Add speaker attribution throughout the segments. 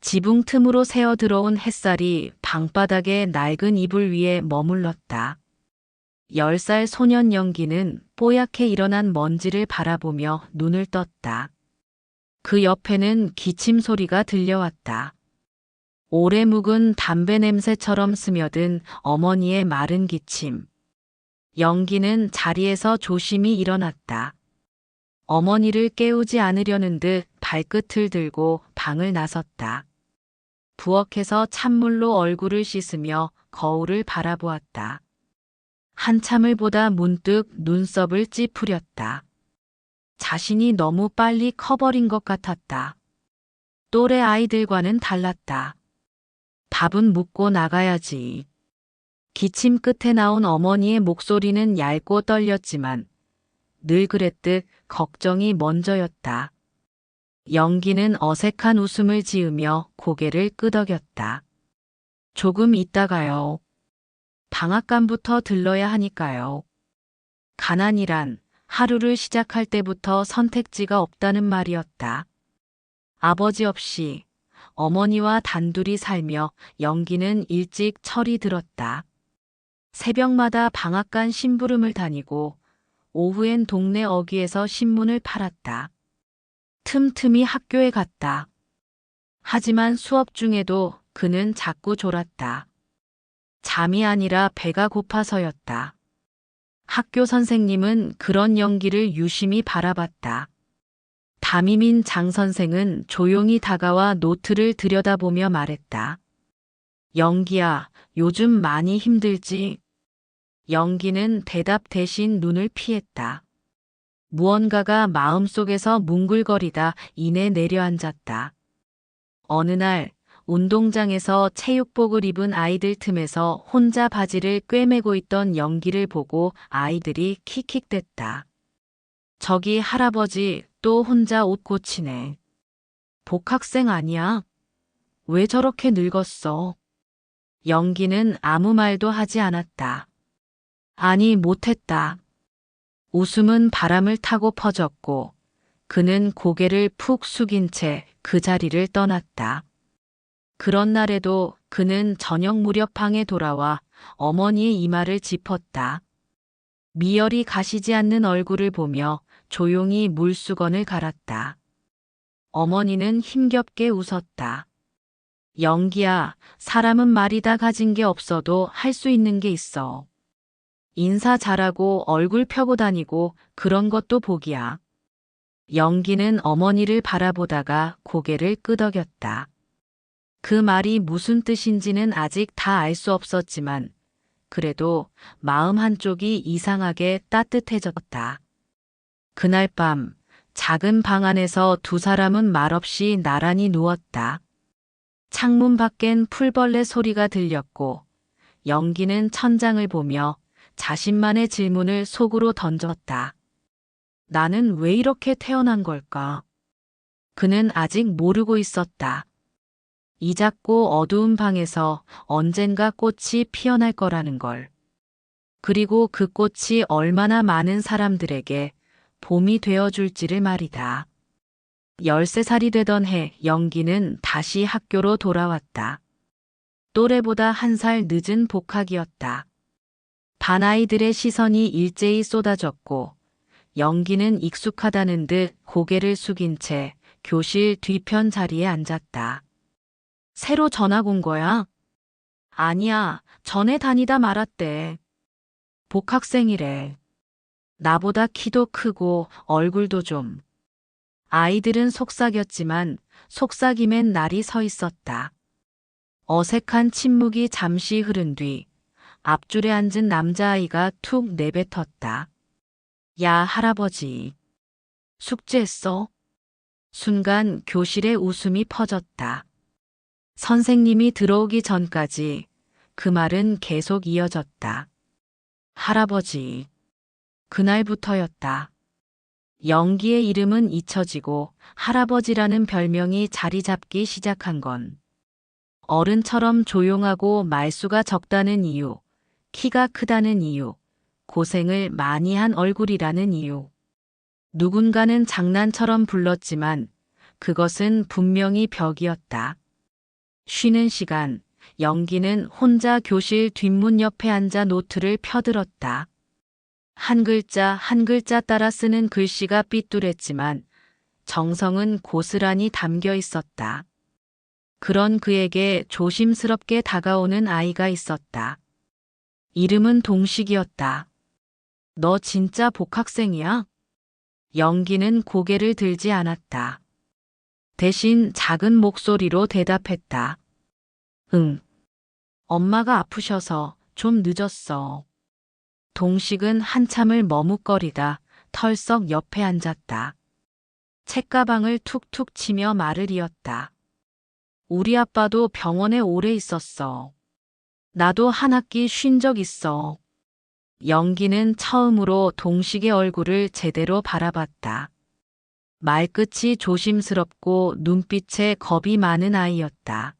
Speaker 1: 지붕 틈으로 새어 들어온 햇살이 방바닥의 낡은 이불 위에 머물렀다. 10살 소년 영기는 뽀얗게 일어난 먼지를 바라보며 눈을 떴다. 그 옆에는 기침 소리가 들려왔다. 오래 묵은 담배 냄새처럼 스며든 어머니의 마른 기침. 영기는 자리에서 조심히 일어났다. 어머니를 깨우지 않으려는 듯 발끝을 들고 방을 나섰다. 부엌에서 찬물로 얼굴을 씻으며 거울을 바라보았다. 한참을 보다 문득 눈썹을 찌푸렸다. 자신이 너무 빨리 커버린 것 같았다. 또래 아이들과는 달랐다. 밥은 묻고 나가야지. 기침 끝에 나온 어머니의 목소리는 얇고 떨렸지만 늘 그랬듯 걱정이 먼저였다. 영기는 어색한 웃음을 지으며 고개를 끄덕였다. 조금 있다가요. 방앗간부터 들러야 하니까요. 가난이란 하루를 시작할 때부터 선택지가 없다는 말이었다. 아버지 없이 어머니와 단둘이 살며 영기는 일찍 철이 들었다. 새벽마다 방앗간 심부름을 다니고 오후엔 동네 어귀에서 신문을 팔았다. 틈틈이 학교에 갔다. 하지만 수업 중에도 그는 자꾸 졸았다. 잠이 아니라 배가 고파서였다. 학교 선생님은 그런 영기를 유심히 바라봤다. 담임인 장 선생은 조용히 다가와 노트를 들여다보며 말했다. 영기야, 요즘 많이 힘들지? 영기는 대답 대신 눈을 피했다. 무언가가 마음속에서 뭉글거리다 이내 내려앉았다. 어느 날 운동장에서 체육복을 입은 아이들 틈에서 혼자 바지를 꿰매고 있던 영기를 보고 아이들이 킥킥댔다. 저기 할아버지 또 혼자 옷 고치네. 복학생 아니야? 왜 저렇게 늙었어? 영기는 아무 말도 하지 않았다. 아니, 못했다. 웃음은 바람을 타고 퍼졌고 그는 고개를 푹 숙인 채 그 자리를 떠났다. 그런 날에도 그는 저녁 무렵 방에 돌아와 어머니의 이마를 짚었다. 미열이 가시지 않는 얼굴을 보며 조용히 물수건을 갈았다. 어머니는 힘겹게 웃었다. 영기야, 사람은 말이 다 가진 게 없어도 할 수 있는 게 있어. 인사 잘하고 얼굴 펴고 다니고 그런 것도 복이야. 영기는 어머니를 바라보다가 고개를 끄덕였다. 그 말이 무슨 뜻인지는 아직 다 알 수 없었지만 그래도 마음 한쪽이 이상하게 따뜻해졌다. 그날 밤 작은 방 안에서 두 사람은 말없이 나란히 누웠다. 창문 밖엔 풀벌레 소리가 들렸고 영기는 천장을 보며 자신만의 질문을 속으로 던졌다. 나는 왜 이렇게 태어난 걸까? 그는 아직 모르고 있었다. 이 작고 어두운 방에서 언젠가 꽃이 피어날 거라는 걸. 그리고 그 꽃이 얼마나 많은 사람들에게 봄이 되어줄지를 말이다. 13살이 되던 해 영기는 다시 학교로 돌아왔다. 또래보다 1살 늦은 복학이었다. 반 아이들의 시선이 일제히 쏟아졌고 영기는 익숙하다는 듯 고개를 숙인 채 교실 뒤편 자리에 앉았다. 새로 전학 온 거야? 아니야, 전에 다니다 말았대. 복학생이래. 나보다 키도 크고 얼굴도 좀. 아이들은 속삭였지만 속삭임엔 날이 서 있었다. 어색한 침묵이 잠시 흐른 뒤 앞줄에 앉은 남자아이가 툭 내뱉었다. 야, 할아버지. 숙제했어? 순간 교실에 웃음이 퍼졌다. 선생님이 들어오기 전까지 그 말은 계속 이어졌다. 할아버지. 그날부터였다. 영기의 이름은 잊혀지고 할아버지라는 별명이 자리 잡기 시작한 건 어른처럼 조용하고 말수가 적다는 이유, 키가 크다는 이유, 고생을 많이 한 얼굴이라는 이유. 누군가는 장난처럼 불렀지만 그것은 분명히 벽이었다. 쉬는 시간, 영기는 혼자 교실 뒷문 옆에 앉아 노트를 펴들었다. 한 글자 한 글자 따라 쓰는 글씨가 삐뚤했지만 정성은 고스란히 담겨 있었다. 그런 그에게 조심스럽게 다가오는 아이가 있었다. 이름은 동식이었다. 너 진짜 복학생이야? 영기는 고개를 들지 않았다. 대신 작은 목소리로 대답했다. 응. 엄마가 아프셔서 좀 늦었어. 동식은 한참을 머뭇거리다 털썩 옆에 앉았다. 책가방을 툭툭 치며 말을 이었다. 우리 아빠도 병원에 오래 있었어. 나도 한 학기 쉰 적 있어. 영기는 처음으로 동식의 얼굴을 제대로 바라봤다. 말끝이 조심스럽고 눈빛에 겁이 많은 아이였다.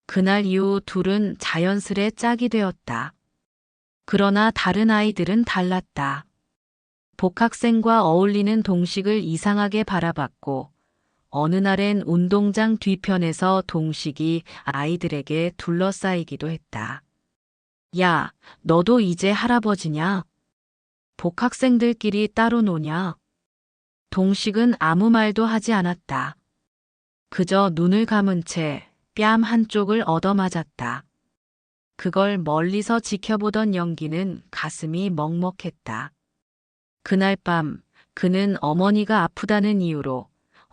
Speaker 1: 그날 이후 둘은 자연스레 짝이 되었다. 그러나 다른 아이들은 달랐다. 복학생과 어울리는 동식을 이상하게 바라봤고 어느 날엔 운동장 뒤편에서 동식이 아이들에게 둘러싸이기도 했다. 야, 너도 이제 할아버지냐? 복학생들끼리 따로 노냐? 동식은 아무 말도 하지 않았다. 그저 눈을 감은 채 뺨 한쪽을 얻어맞았다. 그걸 멀리서 지켜보던 영기는 가슴이 먹먹했다. 그날 밤 그는 어머니가 아프다는 이유로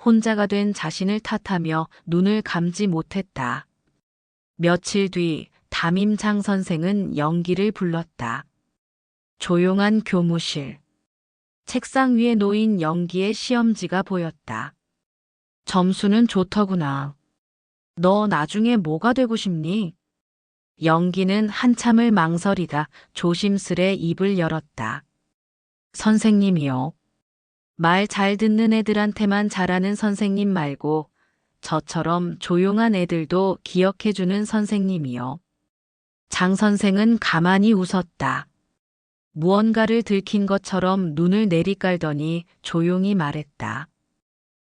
Speaker 1: 혼자가 된 자신을 탓하며 눈을 감지 못했다. 며칠 뒤 담임장 선생은 영기를 불렀다. 조용한 교무실. 책상 위에 놓인 영기의 시험지가 보였다. 점수는 좋더구나. 너 나중에 뭐가 되고 싶니? 영기는 한참을 망설이다 조심스레 입을 열었다. 선생님이요. 말 잘 듣는 애들한테만 잘하는 선생님 말고 저처럼 조용한 애들도 기억해주는 선생님이요. 장 선생은 가만히 웃었다. 무언가를 들킨 것처럼 눈을 내리깔더니 조용히 말했다.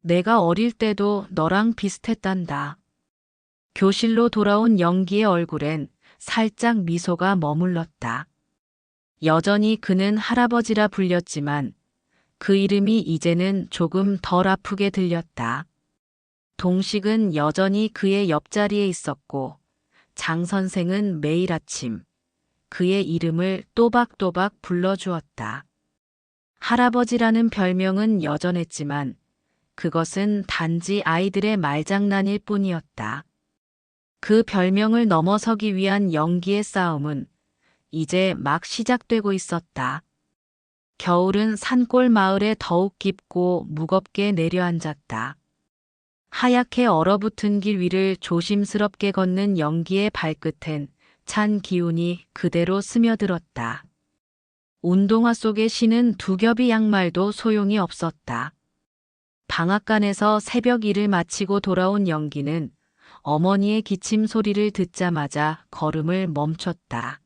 Speaker 1: 내가 어릴 때도 너랑 비슷했단다. 교실로 돌아온 영기의 얼굴엔 살짝 미소가 머물렀다. 여전히 그는 할아버지라 불렸지만 그 이름이 이제는 조금 덜 아프게 들렸다. 동식은 여전히 그의 옆자리에 있었고 장 선생은 매일 아침 그의 이름을 또박또박 불러주었다. 할아버지라는 별명은 여전했지만 그것은 단지 아이들의 말장난일 뿐이었다. 그 별명을 넘어서기 위한 영기의 싸움은 이제 막 시작되고 있었다. 겨울은 산골 마을에 더욱 깊고 무겁게 내려앉았다. 하얗게 얼어붙은 길 위를 조심스럽게 걷는 영기의 발끝엔 찬 기운이 그대로 스며들었다. 운동화 속에 신은 두 겹의 양말도 소용이 없었다. 방앗간에서 새벽 일을 마치고 돌아온 영기는 어머니의 기침 소리를 듣자마자 걸음을 멈췄다.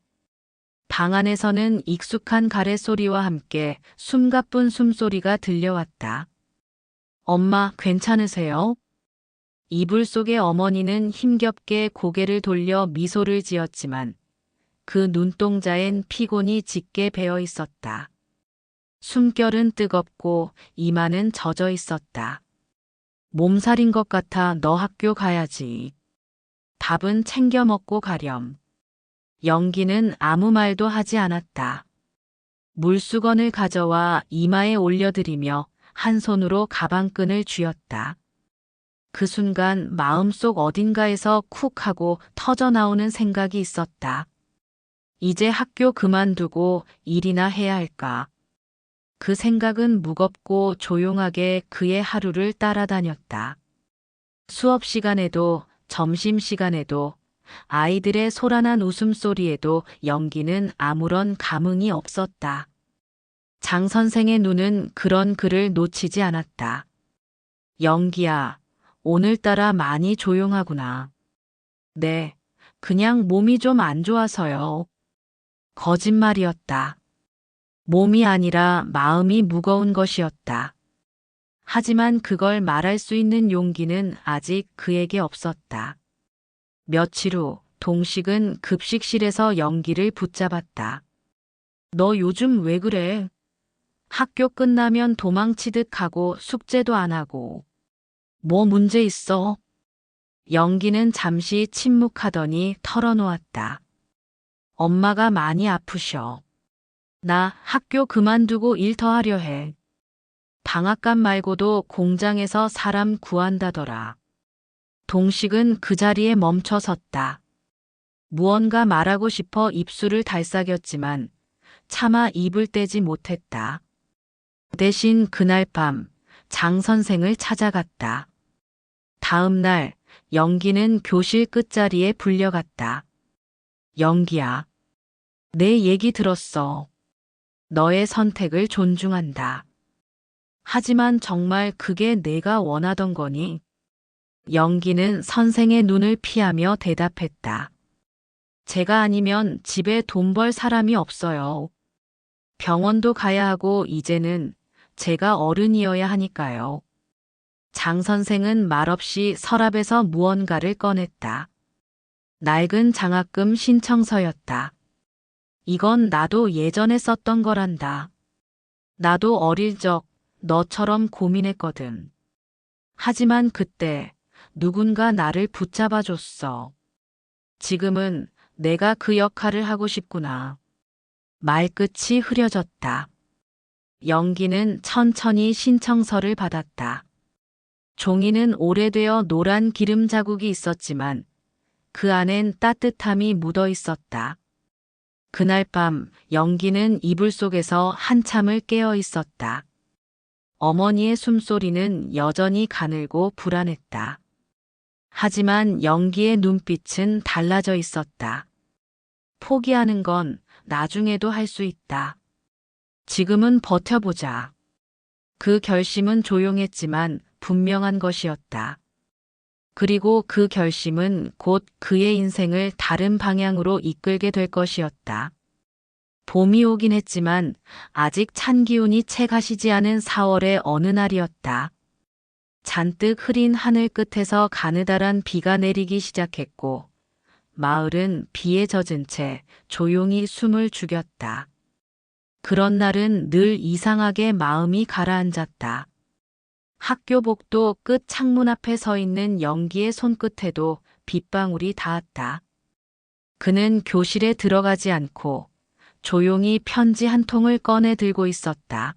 Speaker 1: 방 안에서는 익숙한 가래소리와 함께 숨가쁜 숨소리가 들려왔다. 엄마, 괜찮으세요? 이불 속의 어머니는 힘겹게 고개를 돌려 미소를 지었지만 그 눈동자엔 피곤이 짙게 배어 있었다. 숨결은 뜨겁고 이마는 젖어 있었다. 몸살인 것 같아 너 학교 가야지. 밥은 챙겨 먹고 가렴. 영기는 아무 말도 하지 않았다. 물수건을 가져와 이마에 올려드리며 한 손으로 가방끈을 쥐었다. 그 순간 마음속 어딘가에서 쿡 하고 터져나오는 생각이 있었다. 이제 학교 그만두고 일이나 해야 할까? 그 생각은 무겁고 조용하게 그의 하루를 따라다녔다. 수업 시간에도 점심 시간에도 아이들의 소란한 웃음소리에도 영기는 아무런 감흥이 없었다. 장 선생의 눈은 그런 그를 놓치지 않았다. 영기야, 오늘따라 많이 조용하구나. 네, 그냥 몸이 좀 안 좋아서요. 거짓말이었다. 몸이 아니라 마음이 무거운 것이었다. 하지만 그걸 말할 수 있는 용기는 아직 그에게 없었다. 며칠 후 동식은 급식실에서 영기를 붙잡았다. 너 요즘 왜 그래? 학교 끝나면 도망치듯 하고 숙제도 안 하고. 뭐 문제 있어? 영기는 잠시 침묵하더니 털어놓았다. 엄마가 많이 아프셔. 나 학교 그만두고 일 더 하려 해. 방앗간 말고도 공장에서 사람 구한다더라. 동식은 그 자리에 멈춰 섰다. 무언가 말하고 싶어 입술을 달싹였지만 차마 입을 떼지 못했다. 대신 그날 밤 장 선생을 찾아갔다. 다음 날 영기는 교실 끝자리에 불려갔다. 영기야, 내 얘기 들었어. 너의 선택을 존중한다. 하지만 정말 그게 내가 원하던 거니? 영기는 선생의 눈을 피하며 대답했다. 제가 아니면 집에 돈 벌 사람이 없어요. 병원도 가야 하고 이제는 제가 어른이어야 하니까요. 장 선생은 말없이 서랍에서 무언가를 꺼냈다. 낡은 장학금 신청서였다. 이건 나도 예전에 썼던 거란다. 나도 어릴 적 너처럼 고민했거든. 하지만 그때 누군가 나를 붙잡아 줬어. 지금은 내가 그 역할을 하고 싶구나. 말끝이 흐려졌다. 영기는 천천히 신청서를 받았다. 종이는 오래되어 노란 기름 자국이 있었지만 그 안엔 따뜻함이 묻어 있었다. 그날 밤 영기는 이불 속에서 한참을 깨어 있었다. 어머니의 숨소리는 여전히 가늘고 불안했다. 하지만 영기의 눈빛은 달라져 있었다. 포기하는 건 나중에도 할 수 있다. 지금은 버텨보자. 그 결심은 조용했지만 분명한 것이었다. 그리고 그 결심은 곧 그의 인생을 다른 방향으로 이끌게 될 것이었다. 봄이 오긴 했지만 아직 찬 기운이 채 가시지 않은 4월의 어느 날이었다. 잔뜩 흐린 하늘 끝에서 가느다란 비가 내리기 시작했고 마을은 비에 젖은 채 조용히 숨을 죽였다. 그런 날은 늘 이상하게 마음이 가라앉았다. 학교 복도 끝 창문 앞에 서 있는 영기의 손끝에도 빗방울이 닿았다. 그는 교실에 들어가지 않고 조용히 편지 한 통을 꺼내 들고 있었다.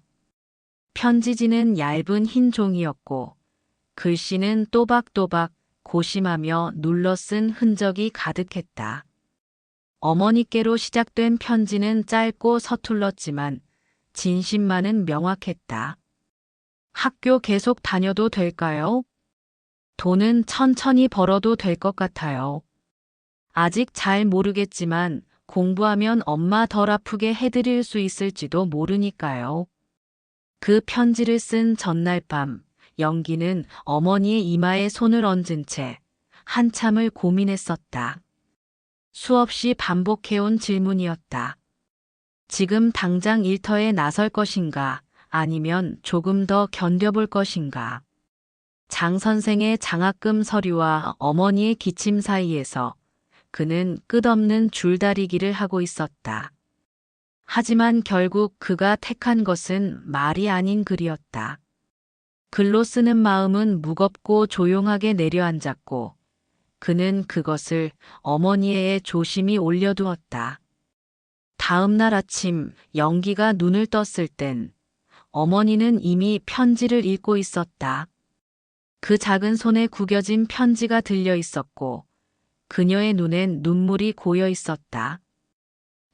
Speaker 1: 편지지는 얇은 흰 종이였고 글씨는 또박또박 고심하며 눌러 쓴 흔적이 가득했다. 어머니께로 시작된 편지는 짧고 서툴렀지만 진심만은 명확했다. 학교 계속 다녀도 될까요? 돈은 천천히 벌어도 될 것 같아요. 아직 잘 모르겠지만 공부하면 엄마 덜 아프게 해드릴 수 있을지도 모르니까요. 그 편지를 쓴 전날 밤 영기는 어머니의 이마에 손을 얹은 채 한참을 고민했었다. 수없이 반복해온 질문이었다. 지금 당장 일터에 나설 것인가 아니면 조금 더 견뎌볼 것인가. 장 선생의 장학금 서류와 어머니의 기침 사이에서 그는 끝없는 줄다리기를 하고 있었다. 하지만 결국 그가 택한 것은 말이 아닌 글이었다. 글로 쓰는 마음은 무겁고 조용하게 내려앉았고 그는 그것을 어머니의 조심히 올려두었다. 다음 날 아침 영기가 눈을 떴을 땐 어머니는 이미 편지를 읽고 있었다. 그 작은 손에 구겨진 편지가 들려 있었고 그녀의 눈엔 눈물이 고여 있었다.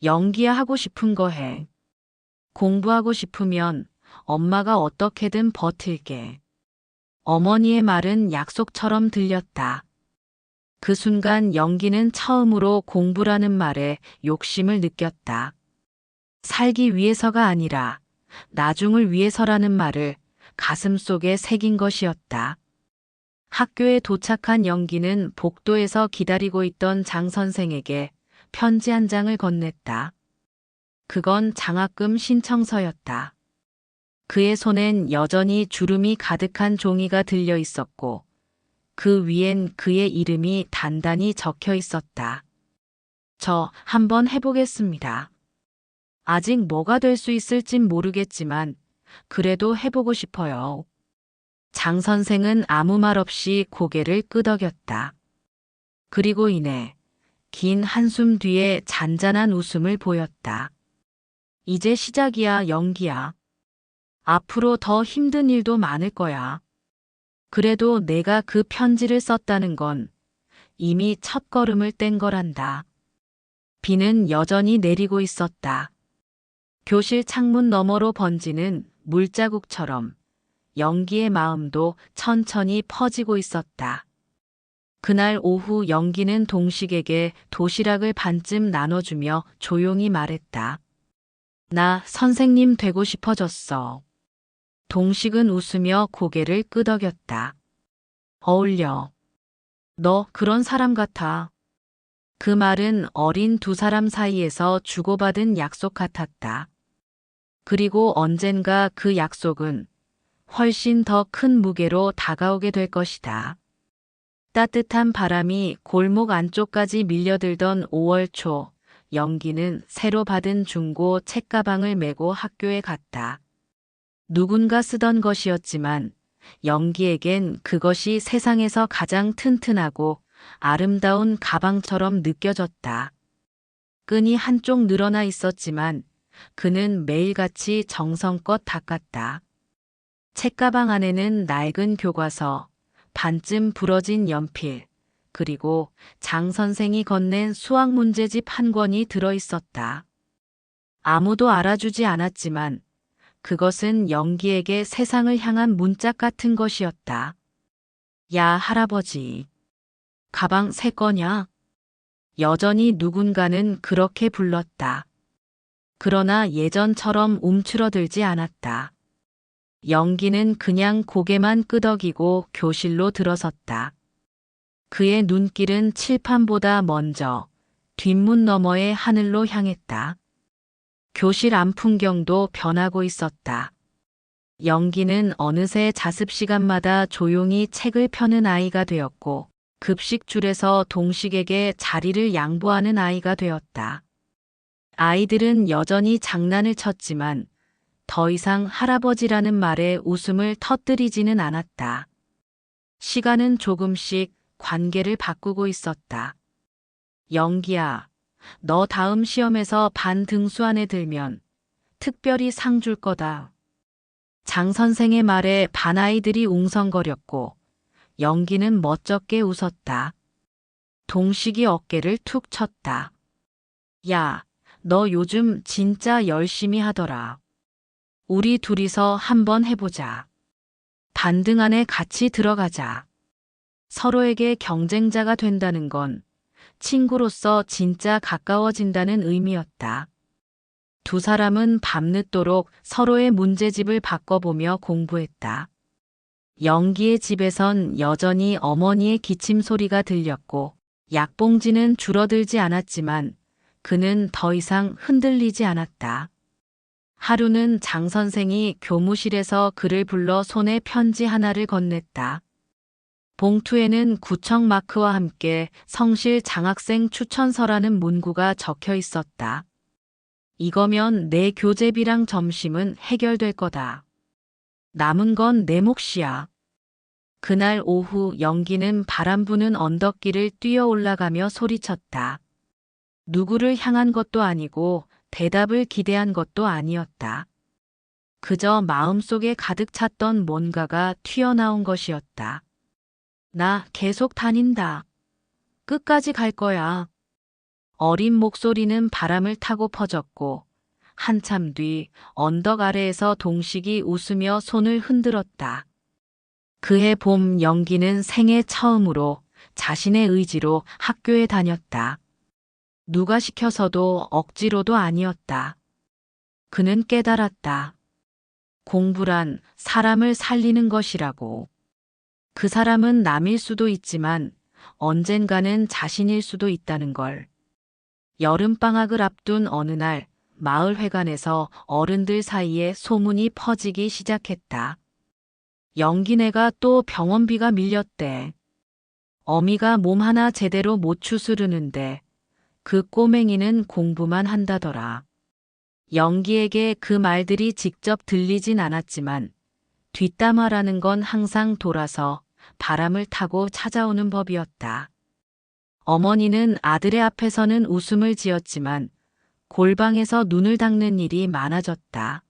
Speaker 1: 영기야, 하고 싶은 거 해. 공부하고 싶으면 엄마가 어떻게든 버틸게. 어머니의 말은 약속처럼 들렸다. 그 순간 영기는 처음으로 공부라는 말에 욕심을 느꼈다. 살기 위해서가 아니라 나중을 위해서라는 말을 가슴속에 새긴 것이었다. 학교에 도착한 영기는 복도에서 기다리고 있던 장 선생에게 편지 한 장을 건넸다. 그건 장학금 신청서였다. 그의 손엔 여전히 주름이 가득한 종이가 들려 있었고 그 위엔 그의 이름이 단단히 적혀 있었다. 저 한번 해보겠습니다. 아직 뭐가 될 수 있을진 모르겠지만 그래도 해보고 싶어요. 장 선생은 아무 말 없이 고개를 끄덕였다. 그리고 이내 긴 한숨 뒤에 잔잔한 웃음을 보였다. 이제 시작이야, 연기야. 앞으로 더 힘든 일도 많을 거야. 그래도 내가 그 편지를 썼다는 건 이미 첫걸음을 뗀 거란다. 비는 여전히 내리고 있었다. 교실 창문 너머로 번지는 물자국처럼 영기의 마음도 천천히 퍼지고 있었다. 그날 오후 영기는 동식에게 도시락을 반쯤 나눠주며 조용히 말했다. 나 선생님 되고 싶어졌어. 동식은 웃으며 고개를 끄덕였다. 어울려. 너 그런 사람 같아. 그 말은 어린 두 사람 사이에서 주고받은 약속 같았다. 그리고 언젠가 그 약속은 훨씬 더 큰 무게로 다가오게 될 것이다. 따뜻한 바람이 골목 안쪽까지 밀려들던 5월 초, 영기는 새로 받은 중고 책가방을 메고 학교에 갔다. 누군가 쓰던 것이었지만 영기에겐 그것이 세상에서 가장 튼튼하고 아름다운 가방처럼 느껴졌다. 끈이 한쪽 늘어나 있었지만 그는 매일같이 정성껏 닦았다. 책가방 안에는 낡은 교과서, 반쯤 부러진 연필, 그리고 장 선생이 건넨 수학 문제집 한 권이 들어 있었다. 아무도 알아주지 않았지만 그것은 영기에게 세상을 향한 문짝 같은 것이었다. 야, 할아버지. 가방 새 거냐? 여전히 누군가는 그렇게 불렀다. 그러나 예전처럼 움츠러들지 않았다. 영기는 그냥 고개만 끄덕이고 교실로 들어섰다. 그의 눈길은 칠판보다 먼저 뒷문 너머의 하늘로 향했다. 교실 안 풍경도 변하고 있었다. 영기는 어느새 자습 시간마다 조용히 책을 펴는 아이가 되었고 급식줄에서 동식에게 자리를 양보하는 아이가 되었다. 아이들은 여전히 장난을 쳤지만 더 이상 할아버지라는 말에 웃음을 터뜨리지는 않았다. 시간은 조금씩 관계를 바꾸고 있었다. 영기야, 너 다음 시험에서 반 등수 안에 들면 특별히 상 줄 거다. 장 선생의 말에 반 아이들이 웅성거렸고 영기는 멋쩍게 웃었다. 동식이 어깨를 툭 쳤다. 야, 너 요즘 진짜 열심히 하더라. 우리 둘이서 한번 해보자. 반등 안에 같이 들어가자. 서로에게 경쟁자가 된다는 건 친구로서 진짜 가까워진다는 의미였다. 두 사람은 밤늦도록 서로의 문제집을 바꿔보며 공부했다. 영기의 집에선 여전히 어머니의 기침 소리가 들렸고 약봉지는 줄어들지 않았지만 그는 더 이상 흔들리지 않았다. 하루는 장 선생이 교무실에서 그를 불러 손에 편지 하나를 건넸다. 봉투에는 구청 마크와 함께 성실 장학생 추천서라는 문구가 적혀 있었다. 이거면 내 교재비랑 점심은 해결될 거다. 남은 건 내 몫이야. 그날 오후 영기는 바람 부는 언덕길을 뛰어 올라가며 소리쳤다. 누구를 향한 것도 아니고 대답을 기대한 것도 아니었다. 그저 마음속에 가득 찼던 뭔가가 튀어나온 것이었다. 나 계속 다닌다. 끝까지 갈 거야. 어린 목소리는 바람을 타고 퍼졌고 한참 뒤 언덕 아래에서 동식이 웃으며 손을 흔들었다. 그해 봄 영기는 생애 처음으로 자신의 의지로 학교에 다녔다. 누가 시켜서도 억지로도 아니었다. 그는 깨달았다. 공부란 사람을 살리는 것이라고. 그 사람은 남일 수도 있지만 언젠가는 자신일 수도 있다는 걸. 여름방학을 앞둔 어느 날 마을회관에서 어른들 사이에 소문이 퍼지기 시작했다. 영기네가 또 병원비가 밀렸대. 어미가 몸 하나 제대로 못 추스르는데 그 꼬맹이는 공부만 한다더라. 영기에게 그 말들이 직접 들리진 않았지만 뒷담화라는 건 항상 돌아서 바람을 타고 찾아오는 법이었다. 어머니는 아들의 앞에서는 웃음을 지었지만 골방에서 눈을 닦는 일이 많아졌다.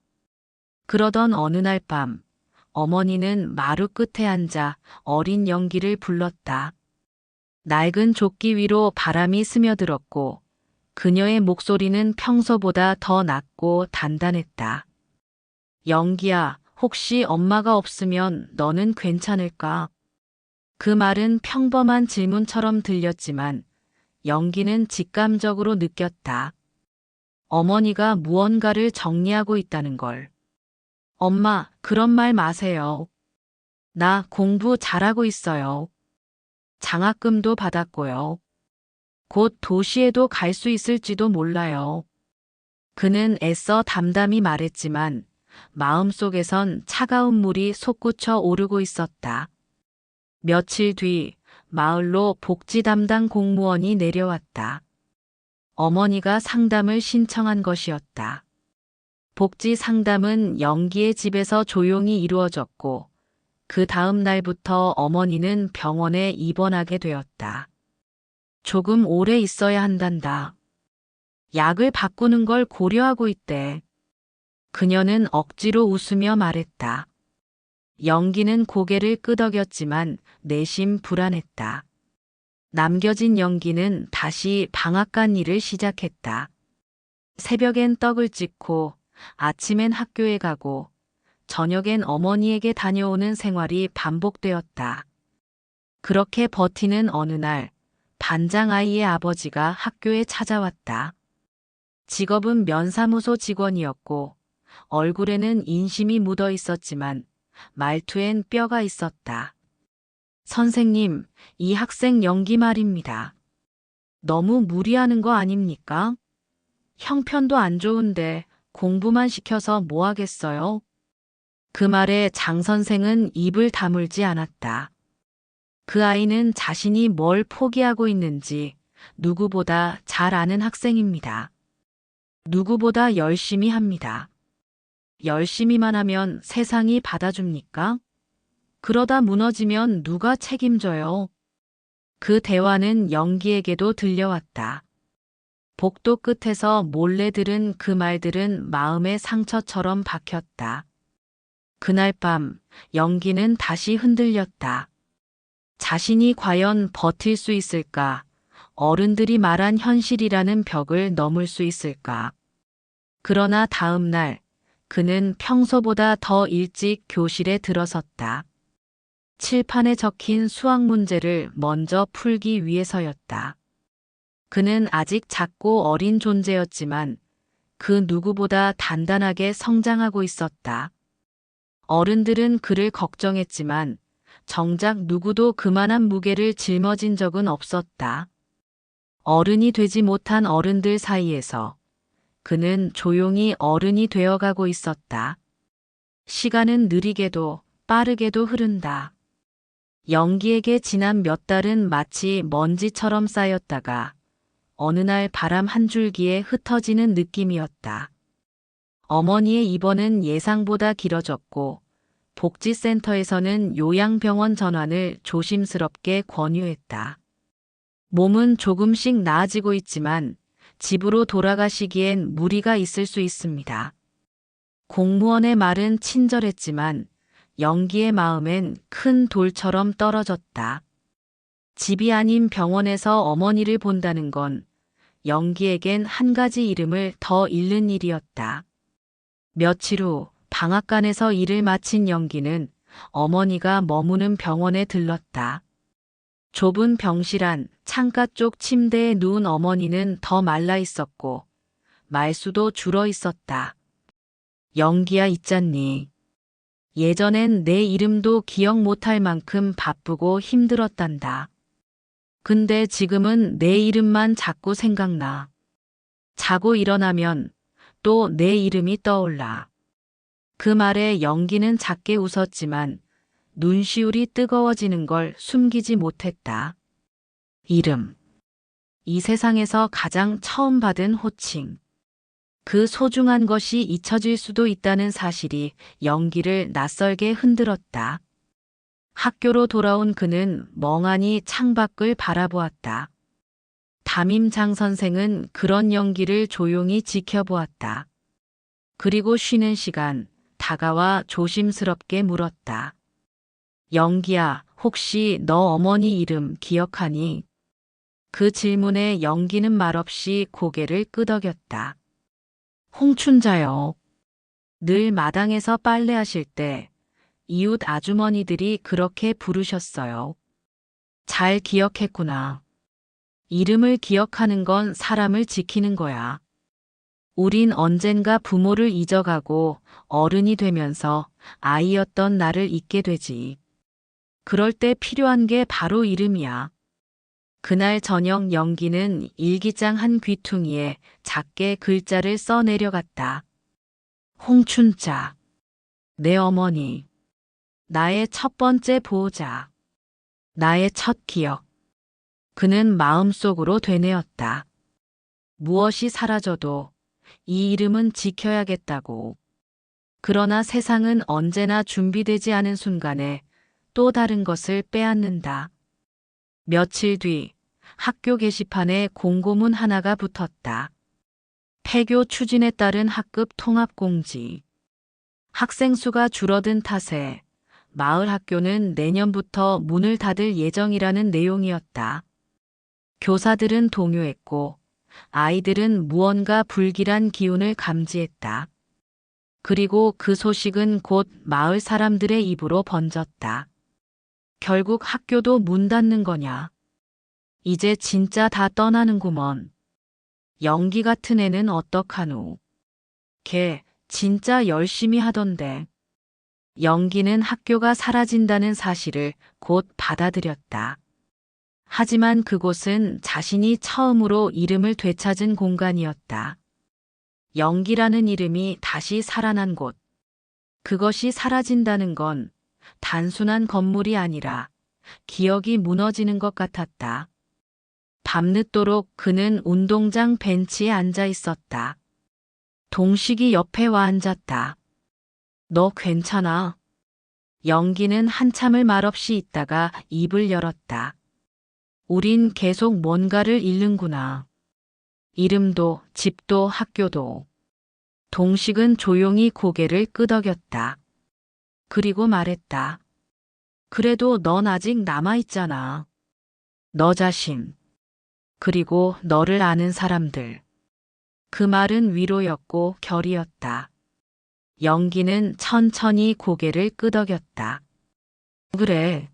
Speaker 1: 그러던 어느 날 밤, 어머니는 마루 끝에 앉아 어린 영기를 불렀다. 낡은 조끼 위로 바람이 스며들었고 그녀의 목소리는 평소보다 더 낮고 단단했다. 영기야, 혹시 엄마가 없으면 너는 괜찮을까? 그 말은 평범한 질문처럼 들렸지만 영기는 직감적으로 느꼈다. 어머니가 무언가를 정리하고 있다는 걸. 엄마, 그런 말 마세요. 나 공부 잘하고 있어요. 장학금도 받았고요. 곧 도시에도 갈 수 있을지도 몰라요. 그는 애써 담담히 말했지만 마음속에선 차가운 물이 솟구쳐 오르고 있었다. 며칠 뒤 마을로 복지 담당 공무원이 내려왔다. 어머니가 상담을 신청한 것이었다. 복지 상담은 영기의 집에서 조용히 이루어졌고 그 다음 날부터 어머니는 병원에 입원하게 되었다. 조금 오래 있어야 한단다. 약을 바꾸는 걸 고려하고 있대. 그녀는 억지로 웃으며 말했다. 영기는 고개를 끄덕였지만 내심 불안했다. 남겨진 영기는 다시 방앗간 일을 시작했다. 새벽엔 떡을 찍고 아침엔 학교에 가고 저녁엔 어머니에게 다녀오는 생활이 반복되었다. 그렇게 버티는 어느 날 반장 아이의 아버지가 학교에 찾아왔다. 직업은 면사무소 직원이었고 얼굴에는 인심이 묻어 있었지만 말투엔 뼈가 있었다. 선생님, 이 학생 영기 말입니다. 너무 무리하는 거 아닙니까? 형편도 안 좋은데 공부만 시켜서 뭐 하겠어요? 그 말에 장 선생은 입을 다물지 않았다. 그 아이는 자신이 뭘 포기하고 있는지 누구보다 잘 아는 학생입니다. 누구보다 열심히 합니다. 열심히만 하면 세상이 받아줍니까? 그러다 무너지면 누가 책임져요? 그 대화는 영기에게도 들려왔다. 복도 끝에서 몰래 들은 그 말들은 마음의 상처처럼 박혔다. 그날 밤 영기는 다시 흔들렸다. 자신이 과연 버틸 수 있을까? 어른들이 말한 현실이라는 벽을 넘을 수 있을까? 그러나 다음 날 그는 평소보다 더 일찍 교실에 들어섰다. 칠판에 적힌 수학 문제를 먼저 풀기 위해서였다. 그는 아직 작고 어린 존재였지만 그 누구보다 단단하게 성장하고 있었다. 어른들은 그를 걱정했지만 정작 누구도 그만한 무게를 짊어진 적은 없었다. 어른이 되지 못한 어른들 사이에서 그는 조용히 어른이 되어가고 있었다. 시간은 느리게도 빠르게도 흐른다. 영기에게 지난 몇 달은 마치 먼지처럼 쌓였다가 어느 날 바람 한 줄기에 흩어지는 느낌이었다. 어머니의 입원은 예상보다 길어졌고 복지센터에서는 요양병원 전환을 조심스럽게 권유했다. 몸은 조금씩 나아지고 있지만 집으로 돌아가시기엔 무리가 있을 수 있습니다. 공무원의 말은 친절했지만 영기의 마음엔 큰 돌처럼 떨어졌다. 집이 아닌 병원에서 어머니를 본다는 건 영기에겐 한 가지 이름을 더 잃는 일이었다. 며칠 후 방앗간에서 일을 마친 영기는 어머니가 머무는 병원에 들렀다. 좁은 병실 안 창가 쪽 침대에 누운 어머니는 더 말라 있었고 말수도 줄어 있었다. 영기야 있잖니. 예전엔 내 이름도 기억 못할 만큼 바쁘고 힘들었단다. 근데 지금은 내 이름만 자꾸 생각나. 자고 일어나면 또 내 이름이 떠올라. 그 말에 영기는 작게 웃었지만 눈시울이 뜨거워지는 걸 숨기지 못했다. 이름. 이 세상에서 가장 처음 받은 호칭. 그 소중한 것이 잊혀질 수도 있다는 사실이 영기를 낯설게 흔들었다. 학교로 돌아온 그는 멍하니 창밖을 바라보았다. 담임장 선생은 그런 연기를 조용히 지켜보았다. 그리고 쉬는 시간 다가와 조심스럽게 물었다. 영기야, 혹시 너 어머니 이름 기억하니? 그 질문에 영기는 말없이 고개를 끄덕였다. 홍춘자요. 늘 마당에서 빨래하실 때 이웃 아주머니들이 그렇게 부르셨어요. 잘 기억했구나. 이름을 기억하는 건 사람을 지키는 거야. 우린 언젠가 부모를 잊어가고 어른이 되면서 아이였던 나를 잊게 되지. 그럴 때 필요한 게 바로 이름이야. 그날 저녁 영기는 일기장 한 귀퉁이에 작게 글자를 써 내려갔다. 홍춘자. 내 어머니. 나의 첫 번째 보호자. 나의 첫 기억. 그는 마음속으로 되뇌었다. 무엇이 사라져도 이 이름은 지켜야겠다고. 그러나 세상은 언제나 준비되지 않은 순간에 또 다른 것을 빼앗는다. 며칠 뒤 학교 게시판에 공고문 하나가 붙었다. 폐교 추진에 따른 학급 통합 공지. 학생 수가 줄어든 탓에 마을 학교는 내년부터 문을 닫을 예정이라는 내용이었다. 교사들은 동요했고 아이들은 무언가 불길한 기운을 감지했다. 그리고 그 소식은 곧 마을 사람들의 입으로 번졌다. 결국 학교도 문 닫는 거냐? 이제 진짜 다 떠나는구먼. 영기 같은 애는 어떡하노? 걔 진짜 열심히 하던데. 영기는 학교가 사라진다는 사실을 곧 받아들였다. 하지만 그곳은 자신이 처음으로 이름을 되찾은 공간이었다. 영기라는 이름이 다시 살아난 곳. 그것이 사라진다는 건 단순한 건물이 아니라 기억이 무너지는 것 같았다. 밤늦도록 그는 운동장 벤치에 앉아 있었다. 동식이 옆에 와 앉았다. 너 괜찮아? 영기는 한참을 말없이 있다가 입을 열었다. 우린 계속 뭔가를 잃는구나. 이름도 집도 학교도. 동식은 조용히 고개를 끄덕였다. 그리고 말했다. 그래도 넌 아직 남아있잖아. 너 자신. 그리고 너를 아는 사람들. 그 말은 위로였고 결이었다. 영기는 천천히 고개를 끄덕였다. 그래.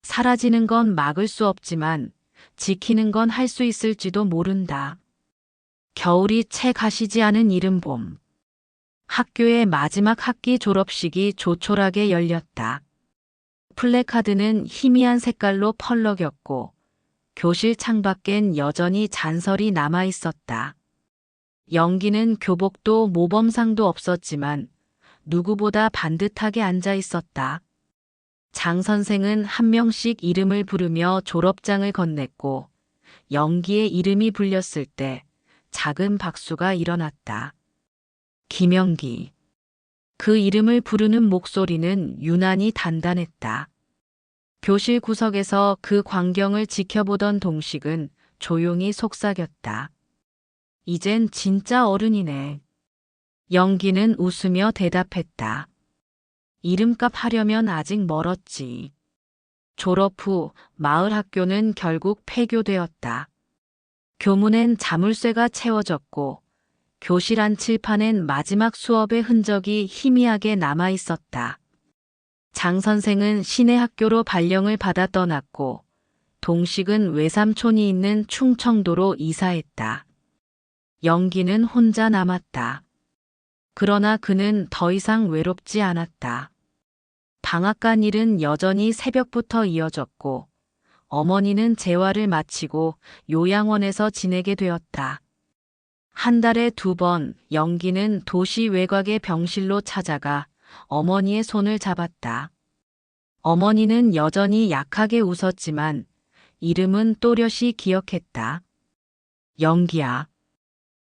Speaker 1: 사라지는 건 막을 수 없지만 지키는 건 할 수 있을지도 모른다. 겨울이 채 가시지 않은 이른 봄. 학교의 마지막 학기 졸업식이 조촐하게 열렸다. 플래카드는 희미한 색깔로 펄럭였고 교실 창밖엔 여전히 잔설이 남아 있었다. 영기는 교복도 모범상도 없었지만 누구보다 반듯하게 앉아 있었다. 장 선생은 한 명씩 이름을 부르며 졸업장을 건넸고 영기의 이름이 불렸을 때 작은 박수가 일어났다. 김영기. 그 이름을 부르는 목소리는 유난히 단단했다. 교실 구석에서 그 광경을 지켜보던 동식은 조용히 속삭였다. 이젠 진짜 어른이네. 영기는 웃으며 대답했다. 이름값 하려면 아직 멀었지. 졸업 후 마을 학교는 결국 폐교되었다. 교문엔 자물쇠가 채워졌고 교실 안 칠판엔 마지막 수업의 흔적이 희미하게 남아 있었다. 장 선생은 시내 학교로 발령을 받아 떠났고 동식은 외삼촌이 있는 충청도로 이사했다. 영기는 혼자 남았다. 그러나 그는 더 이상 외롭지 않았다. 방앗간 일은 여전히 새벽부터 이어졌고 어머니는 재활을 마치고 요양원에서 지내게 되었다. 한 달에 2번 영기는 도시 외곽의 병실로 찾아가 어머니의 손을 잡았다. 어머니는 여전히 약하게 웃었지만 이름은 또렷이 기억했다. 영기야.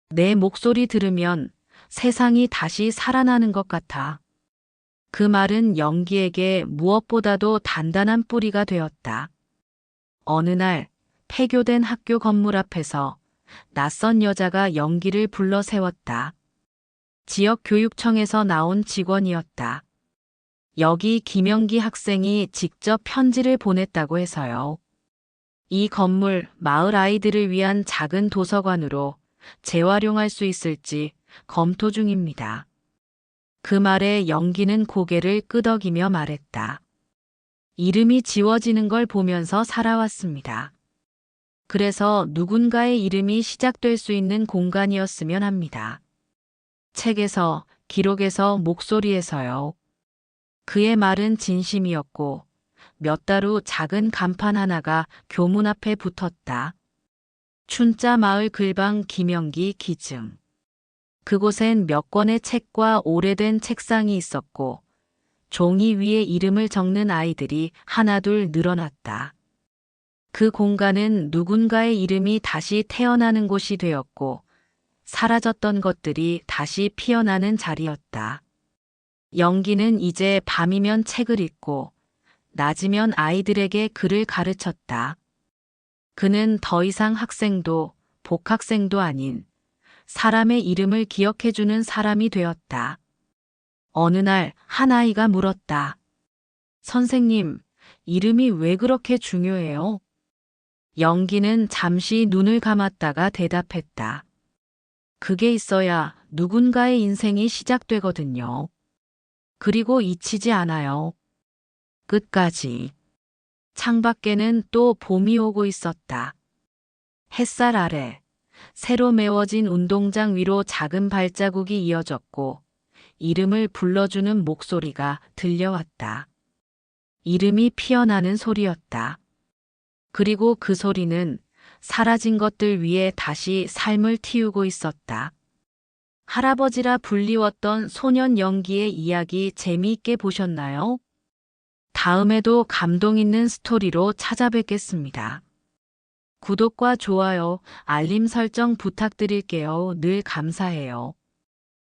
Speaker 1: 내 목소리 들으면 세상이 다시 살아나는 것 같아. 그 말은 영기에게 무엇보다도 단단한 뿌리가 되었다. 어느 날 폐교된 학교 건물 앞에서 낯선 여자가 영기를 불러 세웠다. 지역교육청에서 나온 직원이었다. 여기 김영기 학생이 직접 편지를 보냈다고 해서요. 이 건물 마을 아이들을 위한 작은 도서관으로 재활용할 수 있을지 검토 중입니다. 그 말에 영기는 고개를 끄덕이며 말했다. 이름이 지워지는 걸 보면서 살아왔습니다. 그래서 누군가의 이름이 시작될 수 있는 공간이었으면 합니다. 책에서, 기록에서, 목소리에서요. 그의 말은 진심이었고 몇 달 후 작은 간판 하나가 교문 앞에 붙었다. 춘자 마을 글방 김영기 기증. 그곳엔 몇 권의 책과 오래된 책상이 있었고 종이 위에 이름을 적는 아이들이 하나둘 늘어났다. 그 공간은 누군가의 이름이 다시 태어나는 곳이 되었고 사라졌던 것들이 다시 피어나는 자리였다. 영기는 이제 밤이면 책을 읽고 낮이면 아이들에게 글을 가르쳤다. 그는 더 이상 학생도 복학생도 아닌 사람의 이름을 기억해주는 사람이 되었다. 어느 날 한 아이가 물었다. 선생님, 이름이 왜 그렇게 중요해요? 영기는 잠시 눈을 감았다가 대답했다. 그게 있어야 누군가의 인생이 시작되거든요. 그리고 잊히지 않아요. 끝까지. 창밖에는 또 봄이 오고 있었다. 햇살 아래 새로 메워진 운동장 위로 작은 발자국이 이어졌고 이름을 불러주는 목소리가 들려왔다. 이름이 피어나는 소리였다. 그리고 그 소리는 사라진 것들 위에 다시 삶을 틔우고 있었다. 할아버지라 불리웠던 소년 영기의 이야기 재미있게 보셨나요? 다음에도 감동 있는 스토리로 찾아뵙겠습니다. 구독과 좋아요, 알림 설정 부탁드릴게요. 늘 감사해요.